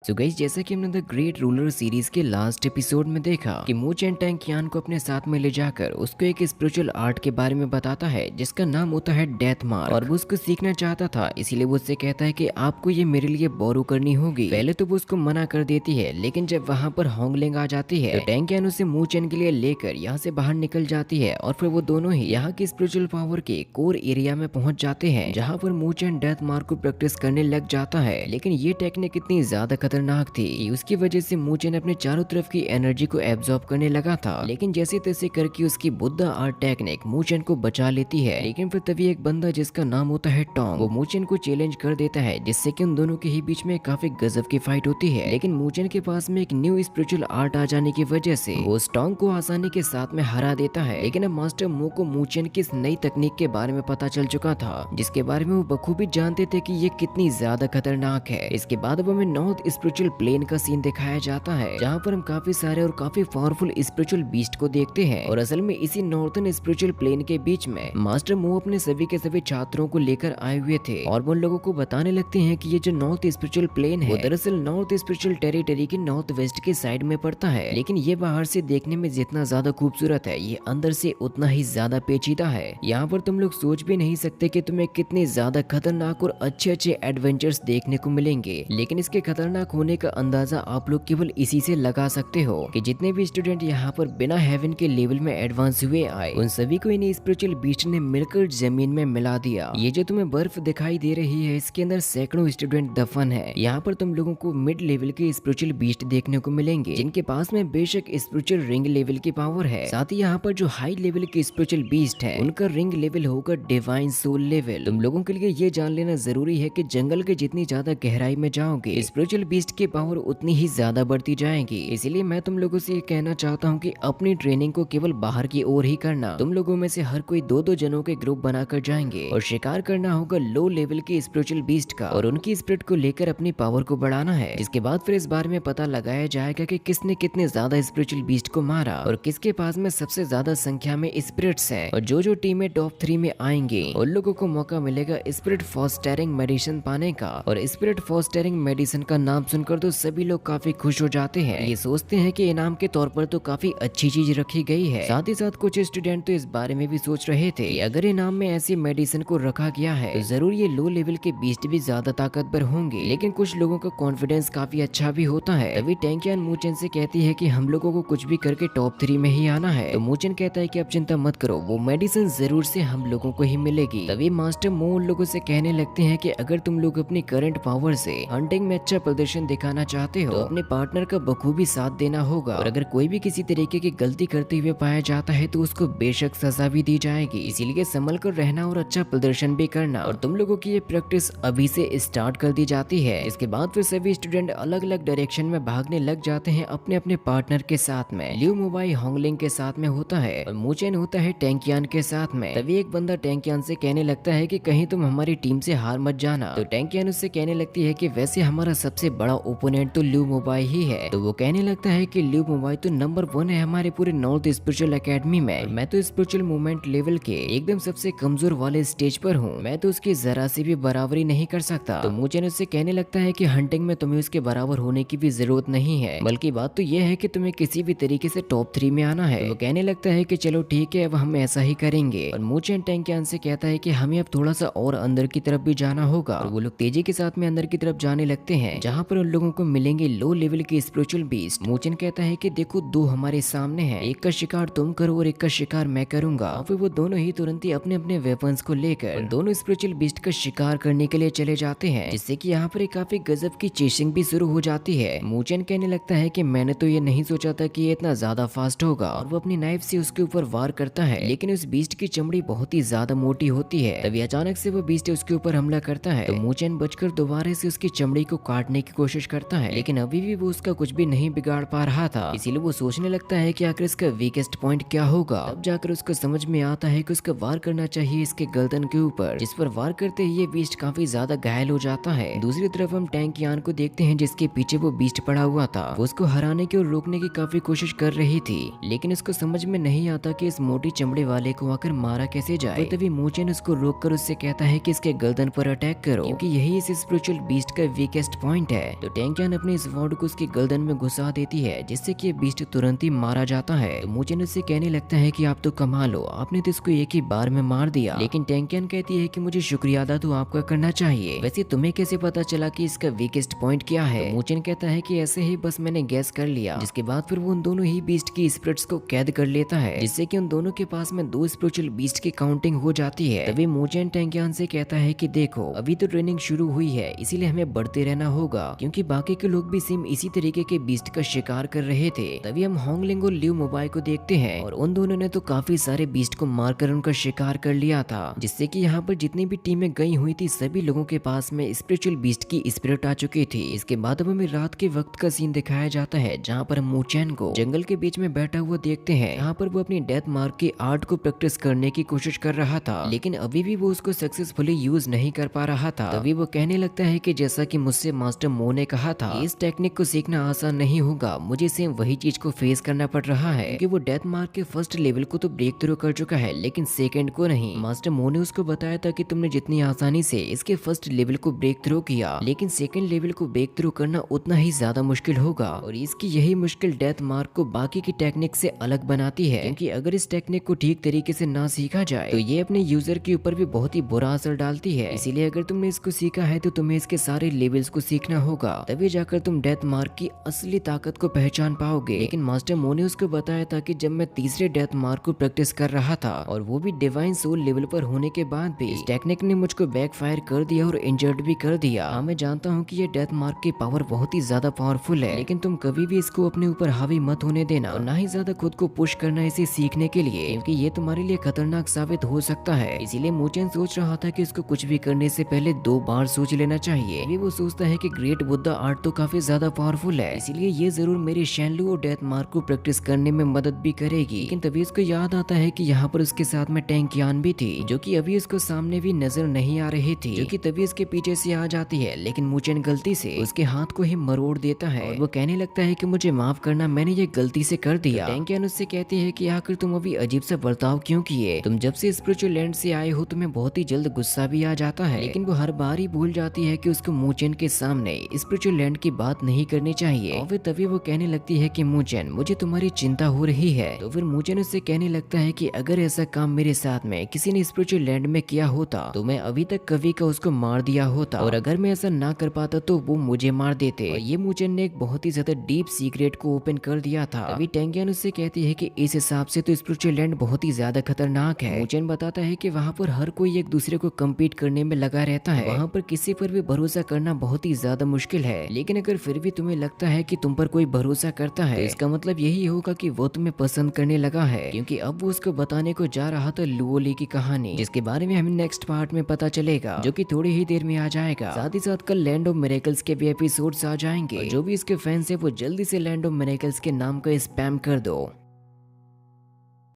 So guys, जैसा कि हमने द ग्रेट रूलर सीरीज के लास्ट एपिसोड में देखा कि मू चेन टैंग यान को अपने साथ में ले जाकर उसको एक स्पिरिचुअल आर्ट के बारे में बताता है जिसका नाम होता है डेथ मार्क, और वो उसको सीखना चाहता था। इसीलिए वो उससे कहता है कि आपको ये मेरे लिए बोरो करनी होगी। पहले तो वो उसको मना कर देती है, लेकिन जब वहाँ पर होंगलिंग आ जाती है तो टैंग यान उसे मू चेन के लिए लेकर यहाँ से बाहर निकल जाती है, और फिर वो दोनों ही यहाँ की स्पिरिचुअल पावर के कोर एरिया में पहुंच जाते हैं, जहाँ पर मू चेन डेथ मार्क को प्रैक्टिस करने लग जाता है। लेकिन ये टेक्निक इतनी ज्यादा खतरनाक थी कि उसकी वजह से मू चेन अपने चारों तरफ की एनर्जी को एब्जॉर्ब करने लगा था। लेकिन जैसे तैसे करके उसकी बुद्धा आर्ट टेक्निक मू चेन को बचा लेती है। लेकिन फिर तभी एक बंदा जिसका नाम होता है टोंग, वो मू चेन को चैलेंज कर देता है, जिससे कि उन दोनों के ही बीच में काफी गजब की फाइट होती है। लेकिन मू चेन के पास में एक न्यू स्पिरिचुअल आर्ट आ जाने की वजह से वो टोंग को आसानी के साथ में हरा देता है। लेकिन अब मास्टर मू को मू चेन की इस नई तकनीक के बारे में पता चल चुका था, जिसके बारे में वो बखूबी जानते थे कि ये कितनी ज्यादा खतरनाक है। इसके बाद अब हमें नॉर्थ स्पिरिचुअल प्लेन का सीन दिखाया जाता है, जहाँ पर हम काफी सारे और काफी पावरफुल स्पिरिचुअल बीस्ट को देखते हैं। और असल में इसी नॉर्थन स्पिरिचुअल प्लेन के बीच में मास्टर मू अपने सभी के सभी छात्रों को लेकर आए हुए थे, और वो लोगों को बताने लगते हैं कि ये जो नॉर्थ स्पिरिचुअल प्लेन है वो दरअसल नॉर्थ स्पिरिचुअल टेरिटरी के नॉर्थ वेस्ट के साइड में पड़ता है। लेकिन ये बाहर से देखने में जितना ज्यादा खूबसूरत है, ये अंदर से उतना ही ज्यादा पेचीदा है। यहाँ पर तुम लोग सोच भी नहीं सकते कि तुम्हें कितने ज्यादा खतरनाक और अच्छे अच्छे एडवेंचर्स देखने को मिलेंगे। लेकिन इसके खतरनाक होने का अंदाजा आप लोग केवल इसी से लगा सकते हो कि जितने भी स्टूडेंट यहाँ पर बिना हेवन के लेवल में एडवांस हुए आए, उन सभी को इन स्पिरिचुअल बीस्ट ने मिलकर जमीन में मिला दिया। ये जो तुम्हें बर्फ दिखाई दे रही है, इसके अंदर सैकड़ों स्टूडेंट दफन है। यहाँ पर तुम लोगों को मिड लेवल के स्पिरिचुअल बीस्ट देखने को मिलेंगे, जिनके पास में बेशक स्पिरिचुअल रिंग लेवल की पावर है। साथ ही यहाँ पर जो हाई लेवल के स्पिरिचुअल बीस्ट है, उनका रिंग लेवल होगा डिवाइन सोल लेवल। तुम लोगों के लिए ये जान लेना जरूरी है कि जंगल के जितनी ज्यादा गहराई में जाओगे, स्पिरिचुअल बीस्ट की पावर उतनी ही ज्यादा बढ़ती जाएगी। इसीलिए मैं तुम लोगों से ये कहना चाहता हूँ कि अपनी ट्रेनिंग को केवल बाहर की ओर ही करना। तुम लोगों में से हर कोई दो दो जनों के ग्रुप बनाकर जाएंगे और शिकार करना होगा लो लेवल के स्पिरिचुअल बीस्ट का, और उनकी स्पिरिट को लेकर अपनी पावर को बढ़ाना है। जिसके बाद फिर इस बारे में पता लगाया जाएगा कि किसने कितने ज्यादा स्पिरिचुअल बीस्ट को मारा और किसके पास में सबसे ज्यादा संख्या में स्पिरिट्स हैं। और जो टीमें टॉप 3 में आएंगे, उन लोगों को मौका मिलेगा स्पिरिट फॉस्टरिंग मेडिसिन पाने का। और स्पिरिट फॉस्टरिंग मेडिसिन का नाम सुनकर तो सभी लोग काफी खुश हो जाते हैं। ये सोचते हैं कि इनाम के तौर पर तो काफी अच्छी चीज रखी गई है। साथ ही साथ कुछ स्टूडेंट तो इस बारे में भी सोच रहे थे कि अगर इनाम में ऐसी मेडिसिन को रखा गया है तो जरूर ये लो लेवल के बीस्ट भी ज्यादा ताकतवर होंगे। लेकिन कुछ लोगों का कॉन्फिडेंस काफी अच्छा भी होता है। तभी टैंग यान मू चेन से कहती है कि हम लोगों को कुछ भी करके टॉप 3 में ही आना है। तो मू चेन कहता है कि अब चिंता मत करो, वो मेडिसिन जरूर से हम लोगों को ही मिलेगी। तभी मास्टर मू उन लोगों से कहने लगते हैं कि अगर तुम लोग अपनी करंट पावर से हंटिंग में अच्छा प्रदर्शन दिखाना चाहते हो तो अपने पार्टनर का बखूबी साथ देना होगा, और अगर कोई भी किसी तरीके की गलती करते हुए पाया जाता है तो उसको बेशक सजा भी दी जाएगी। इसीलिए संभल कर रहना और अच्छा प्रदर्शन भी करना। और तुम लोगों की ये प्रैक्टिस अभी से स्टार्ट कर दी जाती है। इसके बाद फिर सभी स्टूडेंट अलग अलग डायरेक्शन में भागने लग जाते हैं अपने अपने पार्टनर के साथ में। लियू मोबाई होंगलिंग के साथ में होता है और मू चेन होता है टैंग यान के साथ में। तभी एक बंदा टैंग यान से कहने लगता है कि कहीं तुम हमारी टीम से हार मत जाना। तो टैंग यान उससे कहने लगती है कि वैसे हमारा सबसे बड़ा ओपोनेंट तो लियू मोबाई ही है। तो वो कहने लगता है कि लियू मोबाई तो नंबर 1 है हमारे पूरे नॉर्थ स्पिरिचुअल एकेडमी में। मैं तो स्पिरिचुअल मूवमेंट लेवल के एकदम सबसे कमजोर वाले स्टेज पर हूँ, मैं तो उसकी जरा सी भी बराबरी नहीं कर सकता। तो मू चेन उससे कहने लगता है कि हंटिंग में तुम्हें उसके बराबर होने की भी जरूरत नहीं है, बल्कि बात तो यह है कि तुम्हें किसी भी तरीके से टॉप 3 में आना है। तो वो कहने लगता है कि चलो ठीक है, अब हम ऐसा ही करेंगे। और मू चेन टैंग यान से कहता है कि हमें अब थोड़ा सा और अंदर की तरफ भी जाना होगा। और वो लोग तेजी के साथ में अंदर की तरफ जाने लगते हैं, जहाँ पर उन लोगों को मिलेंगे लो लेवल के स्पिरिचुअल बीस्ट। मू चेन कहता है कि देखो, 2 हमारे सामने हैं, एक का शिकार तुम करो और एक का शिकार मैं करूंगा। फिर वो दोनों ही तुरंत ही अपने अपने वेपन्स को लेकर दोनों स्पिरिचुअल बीस्ट का शिकार करने के लिए चले जाते हैं, जिससे कि यहाँ पर एक काफी गजब की चेसिंग भी शुरू हो जाती है। मू चेन कहने लगता है कि मैंने तो ये नहीं सोचा था कि ये इतना ज्यादा फास्ट होगा, और वो अपनी नाइफ से उसके ऊपर वार करता है। लेकिन उस बीस्ट की चमड़ी बहुत ही ज्यादा मोटी होती है। तभी अचानक से वो बीस्ट उसके ऊपर हमला करता है। तो मू चेन बचकर दोबारा से उसकी चमड़ी को काटने की कोशिश करता है, लेकिन अभी भी वो उसका कुछ भी नहीं बिगाड़ पा रहा था। इसीलिए वो सोचने लगता है कि आखिर इसका वीकेस्ट पॉइंट क्या होगा। तब जाकर उसको समझ में आता है कि उसका वार करना चाहिए इसके गर्दन के ऊपर, जिस पर वार करते ही ये बीस्ट काफी ज्यादा घायल हो जाता है। दूसरी तरफ हम टैंग यान को देखते हैं, जिसके पीछे वो बीस्ट पड़ा हुआ था। वो उसको हराने की और रोकने की काफी कोशिश कर रही थी, लेकिन उसको समझ में नहीं आता कि इस मोटी चमड़े वाले को आकर मारा कैसे जाए। तभी मू चेन उसको रोक कर उससे कहता है कि इसके गर्दन पर अटैक करो, क्योंकि यही इस स्पिरिचुअल बीस्ट का वीकेस्ट पॉइंट है। तो टेंकियान अपने इस स्वॉर्ड को उसकी गर्दन में घुसा देती है, जिससे कि बीस्ट तुरंत ही मारा जाता है। तो मूचेन उससे कहने लगता है कि आप तो कमाल हो, आपने तो इसको एक ही बार में मार दिया। लेकिन टेंकियान कहती है कि मुझे शुक्रिया अदा तो आपका करना चाहिए, वैसे तुम्हें कैसे पता चला कि इसका वीकेस्ट पॉइंट क्या है? तो मूचेन कहता है कि ऐसे ही बस मैंने गैस कर लिया। जिसके बाद फिर वो उन दोनों ही बीस्ट की स्पिरिट्स को कैद कर लेता है, जिससे कि उन दोनों के पास में 2 स्पिरिचुअल बीस्ट की काउंटिंग हो जाती है। तभी मूचेन टेंकियान से कहता है कि देखो अभी तो ट्रेनिंग शुरू हुई है, इसीलिए हमें बढ़ते रहना होगा, क्योंकि बाकी के लोग भी सेम इसी तरीके के बीस्ट का शिकार कर रहे थे। तभी हम होंगलिंग और लिu मोबाइल को देखते हैं और उन दोनों ने तो काफी सारे बीस्ट को मारकर उनका शिकार कर लिया था, जिससे कि यहाँ पर जितनी भी टीमें गई हुई थी सभी लोगों के पास में स्पिरिचुअल बीस्ट की स्पिरिट आ चुकी थी। इसके बाद अब हमें रात के वक्त का सीन दिखाया जाता है, जहाँ पर हम मूचेन को जंगल के बीच में बैठा हुआ देखते हैं। यहाँ पर वो अपनी डेथ मार्क की आर्ट को प्रैक्टिस करने की कोशिश कर रहा था, लेकिन अभी भी वो उसको सक्सेसफुली यूज नहीं कर पा रहा था। तभी वो कहने लगता है कि जैसा कि मुझसे मास्टर मो ने कहा था, इस टेक्निक को सीखना आसान नहीं होगा, मुझे सेम वही चीज को फेस करना पड़ रहा है, क्योंकि वो डेथ मार्क के फर्स्ट लेवल को तो ब्रेक थ्रू कर चुका है, लेकिन सेकंड को नहीं। मास्टर मो ने उसको बताया था कि तुमने जितनी आसानी से इसके फर्स्ट लेवल को ब्रेक थ्रू किया, लेकिन सेकंड लेवल को ब्रेक थ्रू करना उतना ही ज्यादा मुश्किल होगा। और इसकी यही मुश्किल डेथ मार्क को बाकी की टेक्निक से अलग बनाती है, क्योंकि अगर इस टेक्निक को ठीक तरीके से ना सीखा जाए तो ये अपने यूजर के ऊपर भी बहुत ही बुरा असर डालती है। इसीलिए अगर तुमने इसको सीखा है तो तुम्हें इसके सारे लेवल्स को सीखना होगा, तभी जाकर तुम डेथ मार्क की असली ताकत को पहचान पाओगे। लेकिन मास्टर मो ने उसको बताया था कि जब मैं तीसरे डेथ मार्क को प्रैक्टिस कर रहा था, और वो भी डिवाइन सोल लेवल पर होने के बाद भी, इस टेक्निक ने मुझको बैकफायर कर दिया और इंजर्ड भी कर दिया। हाँ, मैं जानता हूँ कि ये डेथ मार्क की पावर बहुत ही ज्यादा पावरफुल है, लेकिन तुम कभी भी इसको अपने ऊपर हावी मत होने देना, और ना ही ज्यादा खुद को पुश करना इसे सीखने के लिए, क्योंकि ये तुम्हारे लिए खतरनाक साबित हो सकता है। इसीलिए मूचेन सोच रहा था कि उसको कुछ भी करने से पहले 2 बार सोच लेना चाहिए। अभी वो सोचता है कि ग्रेट बुद्धा आर्ट तो काफी ज्यादा पावरफुल है, इसीलिए ये जरूर मेरे शेनलू और डेथ मार्क को प्रैक्टिस करने में मदद भी करेगी। लेकिन तभी उसको याद आता है कि यहाँ पर उसके साथ में टेंकियान भी थी, जो कि अभी उसको सामने भी नजर नहीं आ रही थी, जो कि तभी उसके पीछे से आ जाती है। लेकिन मूचेन गलती से उसके हाथ को ही मरोड़ देता है और वो कहने लगता है कि मुझे माफ करना, मैंने ये गलती से कर दिया। टेंकियान उससे कहती है कि आखिर तुम अभी अजीब सा बर्ताव क्यों किए? तुम जब से स्पिरिचुअल लैंड से आए हो तुम्हें बहुत ही जल्द गुस्सा भी आ जाता है। लेकिन वो हर बार ही भूल जाती है कि उसको मूचेन के सामने स्पिरिचुअल लैंड की बात नहीं करनी चाहिए। और फिर तभी वो कहने लगती है कि मूचेन, मुझे तुम्हारी चिंता हो रही है। तो फिर मूचेन उससे कहने लगता है कि अगर ऐसा काम मेरे साथ में किसी ने स्पिरिचुअल लैंड में किया होता तो मैं अभी तक कवि का उसको मार दिया होता, और अगर मैं ऐसा ना कर पाता तो वो मुझे मार देते। और ये मूचेन ने एक बहुत ही ज्यादा डीप सीक्रेट को ओपन कर दिया था। अभी टेंकियान उससे कहती है कि इस हिसाब से तो स्पिरिचुअल लैंड बहुत ही ज्यादा खतरनाक है। मूचेन बताता है कि वहाँ पर हर कोई एक दूसरे को कम्पीट करने में लगा रहता है, वहाँ पर किसी पर भी भरोसा करना बहुत ही ज्यादा मुश्किल है। लेकिन अगर फिर भी तुम्हें लगता है कि तुम पर कोई भरोसा करता है, तो इसका मतलब यही होगा कि वो तुम्हें पसंद करने लगा है, क्योंकि अब वो उसको बताने को जा रहा था लुओली की कहानी, जिसके बारे में हमें नेक्स्ट पार्ट में पता चलेगा, जो कि थोड़ी ही देर में आ जाएगा। साथ ही साथ कल लैंड ऑफ मिरेकल्स के भी एपिसोड्स आ जाएंगे। जो भी इसके फैंस है वो जल्दी से लैंड ऑफ मिरेकल्स के नाम का स्पैम कर दो।